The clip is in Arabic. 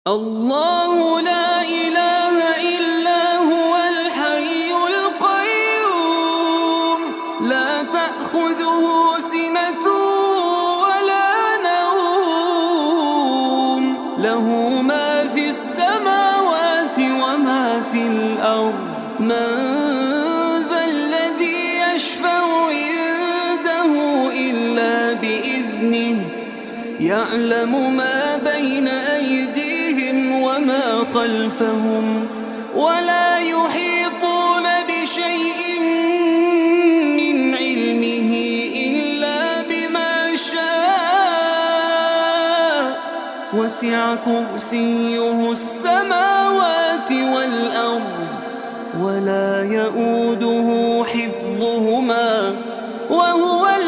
الله لا إله إلا هو الحي القيوم لا تأخذه سنة ولا نوم له ما في السماوات وما في الأرض من ذا الذي يشفع عنده إلا بإذنه يعلم ما بين أيديهم وما خلفهم ولا يحيطون بشيء من علمه إلا بما شاء وسع كرسيه السماوات والأرض ولا يؤوده حفظهما وهو